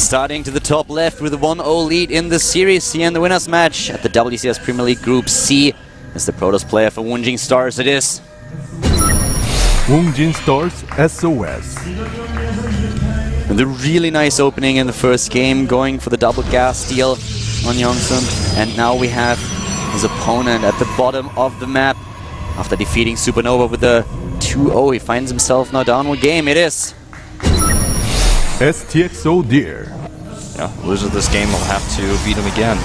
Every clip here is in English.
Starting to the top left with a 1-0 lead in the series here in the winners match at the WCS Premier League Group C. As the Protoss player for Woongjin Stars it is. Woongjin Stars SOS. With a really nice opening in the first game, going for the double gas steal on Youngsun. And now we have his opponent at the bottom of the map. After defeating Supernova with a 2-0, he finds himself now down one game. It is STXO Deer. Yeah, loser of this game will have to beat him again.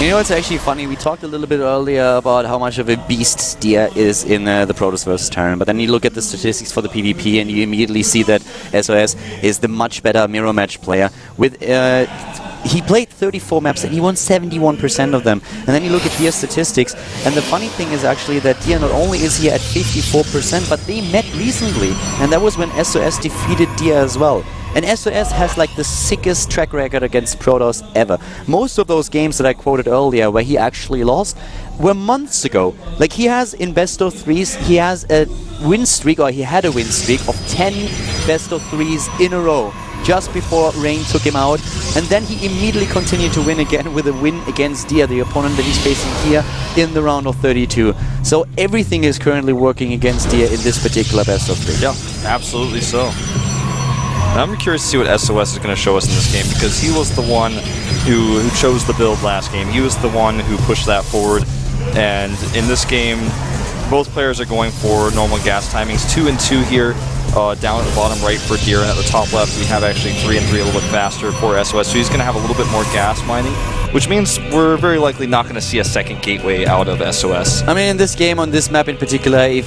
You know, it's actually funny. We talked a little bit earlier about how much of a beast Dia is in the Protoss versus Terran, but then you look at the statistics for the PvP and you immediately see that SOS is the much better mirror match player. With he played 34 maps and he won 71% of them. And then you look at Dia's statistics, and the funny thing is actually that Dia not only is here at 54%, but they met recently, and that was when SOS defeated Dia as well. And SOS has like the sickest track record against Protoss ever. Most of those games that I quoted earlier where he actually lost were months ago. Like he has in best of threes, he has a win streak, or he had a win streak of 10 best of threes in a row just before Rain took him out. And then he immediately continued to win again with a win against Dia, the opponent that he's facing here in the round of 32. So everything is currently working against Dia in this particular best of three. Yeah, absolutely so. I'm curious to see what SOS is going to show us in this game, because he was the one who chose the build last game. He was the one who pushed that forward. And in this game, both players are going for normal gas timings. 2 and 2 here, down at the bottom right for Deer, and at the top left we have actually 3 and 3 a little bit faster for SOS. So he's going to have a little bit more gas mining, which means we're very likely not going to see a second gateway out of SOS. I mean, in this game, on this map in particular, if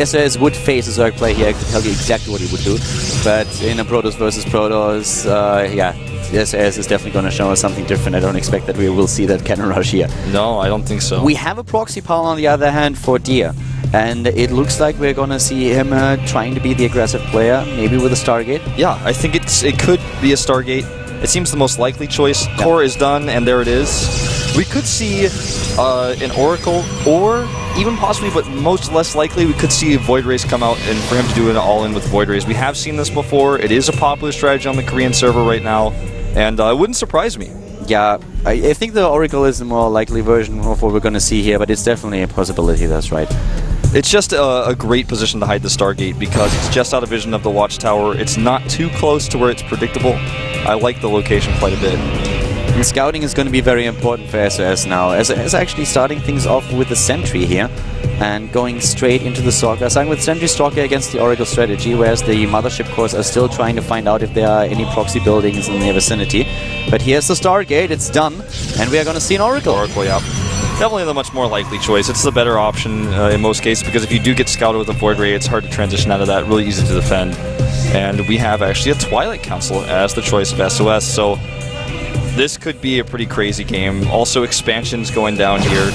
SOS would face a Zerg player here, I could tell you exactly what he would do. But in a Protoss versus Protoss, yeah, SOS is definitely going to show us something different. I don't expect that we will see that cannon rush here. No, I don't think so. We have a proxy pal on the other hand for Dia. And it looks like we're going to see him trying to be the aggressive player, maybe with a Stargate. Yeah, I think it could be a Stargate. It seems the most likely choice. Yep. Core is done, and there it is. We could see an Oracle, or even possibly, but most less likely, we could see a Void Race come out and for him to do an all-in with Void Race. We have seen this before. It is a popular strategy on the Korean server right now, and it wouldn't surprise me. Yeah, I think the Oracle is the more likely version of what we're going to see here, but it's definitely a possibility, that's right. It's just a great position to hide the Stargate, because it's just out of vision of the Watchtower. It's not too close to where it's predictable. I like the location quite a bit. And scouting is going to be very important for SOS now. SOS actually starting things off with the Sentry here and going straight into the Stalker. Starting with Sentry Stalker against the Oracle strategy, whereas the Mothership cores are still trying to find out if there are any proxy buildings in their vicinity. But here's the Stargate, it's done, and we are going to see an Oracle. Oracle, yeah. Definitely the much more likely choice. It's the better option in most cases, because if you do get scouted with a Void Ray, it's hard to transition out of that, really easy to defend. And we have actually a Twilight Council as the choice of SOS, so this could be a pretty crazy game. Also, expansions going down here.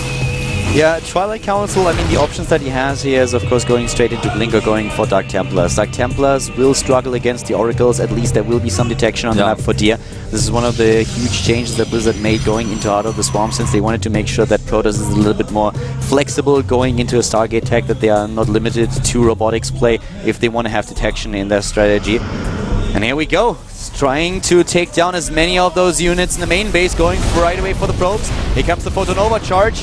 Yeah, Twilight Council, I mean, the options that he has here is, of course, going straight into Blink or going for Dark Templars. Dark Templars will struggle against the Oracles. At least there will be some detection on the map for Dia. This is one of the huge changes that Blizzard made going into Heart of the Swarm, since they wanted to make sure that Protoss is a little bit more flexible going into a Stargate tech, that they are not limited to robotics play if they want to have detection in their strategy. And here we go. Trying to take down as many of those units in the main base, going right away for the probes. Here comes the Photon Overcharge.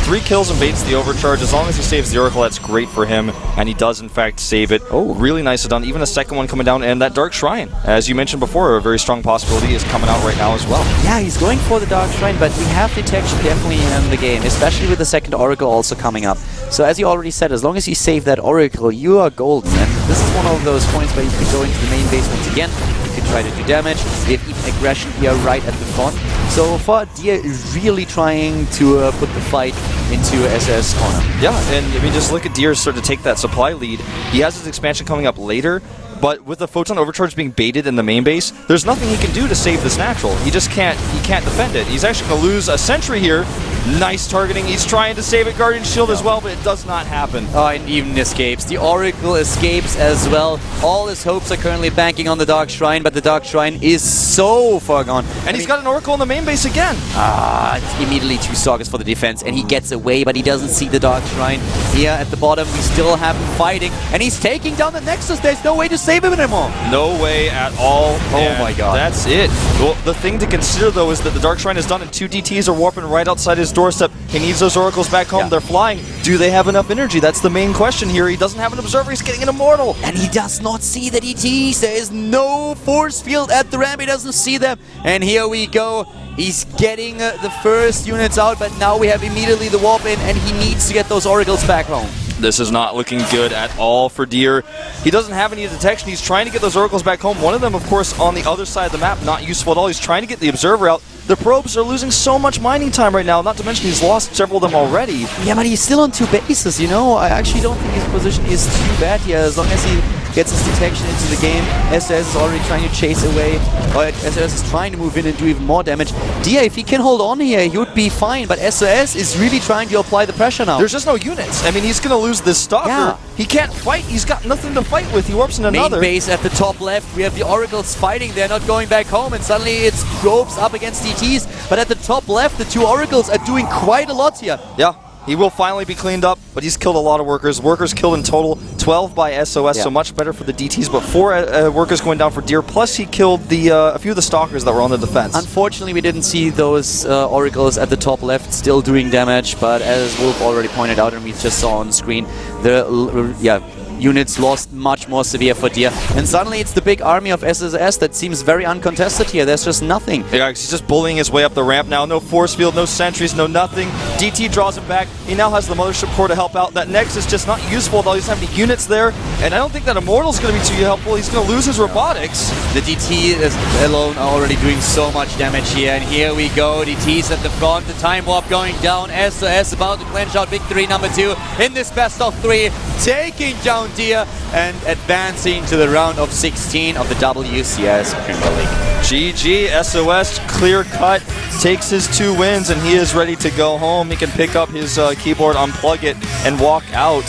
3 kills and baits the overcharge. As long as he saves the Oracle, that's great for him, and he does in fact save it. Oh, really nicely done. Even a second one coming down, and that Dark Shrine, as you mentioned before, a very strong possibility, is coming out right now as well. Yeah, he's going for the Dark Shrine, but we have detection definitely in the game, especially with the second Oracle also coming up. So as you already said, as long as you save that Oracle, you are golden. And this is one of those points where you can go into the main base once again. You can try to do damage. We have even aggression here right at the front. So far, Dia is really trying to put the fight into SOS corner. Yeah, and I mean, just look at Deer start to take that supply lead. He has his expansion coming up later, but with the Photon Overcharge being baited in the main base, there's nothing he can do to save this natural. He just can't defend it. He's actually going to lose a sentry here, Nice targeting. He's trying to save it. Guardian Shield as well, but it does not happen. Oh, and even escapes. The Oracle escapes as well. All his hopes are currently banking on the Dark Shrine, but the Dark Shrine is so far gone. And he's got an Oracle in the main base again. It's immediately 2 Stalkers for the defense, and he gets away, but he doesn't see the Dark Shrine. Here at the bottom, we still have him fighting, and he's taking down the Nexus. There's no way to save him anymore. No way at all. Oh my god. That's it. Well, the thing to consider, though, is that the Dark Shrine is done, and 2 DTs are warping right outside his doorstep. He needs those Oracles back home. Yeah. They're flying. Do they have enough energy? That's the main question here. He doesn't have an Observer. He's getting an Immortal. And he does not see the DTs. There is no force field at the ramp. He doesn't see them. And here we go. He's getting the first units out, but now we have immediately the warp in, and he needs to get those Oracles back home. This is not looking good at all for Deer. He doesn't have any detection. He's trying to get those Oracles back home. One of them, of course, on the other side of the map, not useful at all. He's trying to get the Observer out. The probes are losing so much mining time right now, not to mention he's lost several of them already. Yeah, but he's still on 2 bases, you know? I actually don't think his position is too bad here, as long as he gets his detection into the game. SOS is already trying to chase away, or SOS is trying to move in and do even more damage. Dia, if he can hold on here, he would be fine, but SOS is really trying to apply the pressure now. There's just no units. I mean, he's going to lose this Stalker. Yeah. He can't fight. He's got nothing to fight with. He warps in another. Main base at the top left. We have the Oracles fighting. They're not going back home, and suddenly it's probes up against DTs. But at the top left, the 2 Oracles are doing quite a lot here. Yeah. He will finally be cleaned up, but he's killed a lot of workers. Workers killed in total, 12 by SOS, so much better for the DTs, but 4 workers going down for Deer, plus he killed a few of the Stalkers that were on the defense. Unfortunately, we didn't see those Oracles at the top left still doing damage, but as Wolf already pointed out and we just saw on screen, the units lost much more severe for Deer. And suddenly it's the big army of SSS that seems very uncontested here. There's just nothing. Yeah, he's just bullying his way up the ramp now. No force field, no sentries, no nothing. DT draws him back. He now has the Mothership Core to help out. That Nexus is just not useful, though. He doesn't have any units there. And I don't think that Immortal's going to be too helpful. He's going to lose his robotics. The DT is alone already doing so much damage here. And here we go. DT's at the front. The time warp going down. SOS about to clinch out victory number 2 in this best of 3. Taking down Dia and advancing to the round of 16 of the WCS Premier League. GG, SOS, clear cut, takes his 2 wins, and he is ready to go home. He can pick up his keyboard, unplug it, and walk out.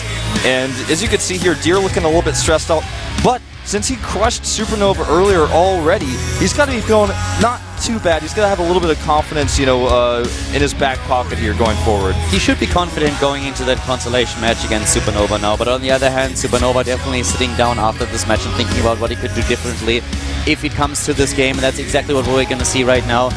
And as you can see here, Deer looking a little bit stressed out, but since he crushed Supernova earlier already, he's got to be feeling not too bad. He's got to have a little bit of confidence, you know, in his back pocket here going forward. He should be confident going into that consolation match against Supernova now, but on the other hand, Supernova definitely sitting down after this match and thinking about what he could do differently if it comes to this game, and that's exactly what we're going to see right now.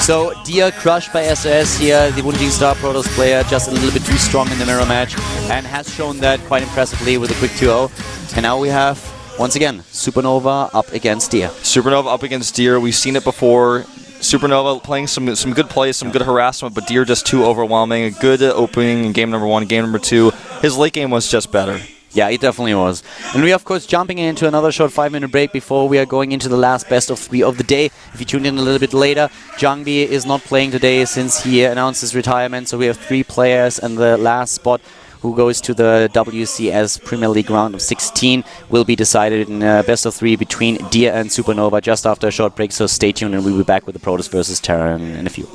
So, Dia crushed by SOS here, the Wounding Star Protoss player, just a little bit too strong in the mirror match, and has shown that quite impressively with a quick 2-0. And now we have, once again, Supernova up against Deer. Supernova up against Deer. We've seen it before. Supernova playing some good plays, some good harassment, but Deer just too overwhelming. A good opening in game number 1, game number 2. His late game was just better. Yeah, it definitely was. And we are, of course, jumping into another short 5-minute break before we are going into the last best of 3 of the day. If you tuned in a little bit later, Jangbi is not playing today since he announced his retirement, so we have 3 players, and the last spot who goes to the WCS Premier League round of 16 will be decided in best of 3 between Deer and Supernova just after a short break, so stay tuned and we'll be back with the Protoss versus Terra in a few.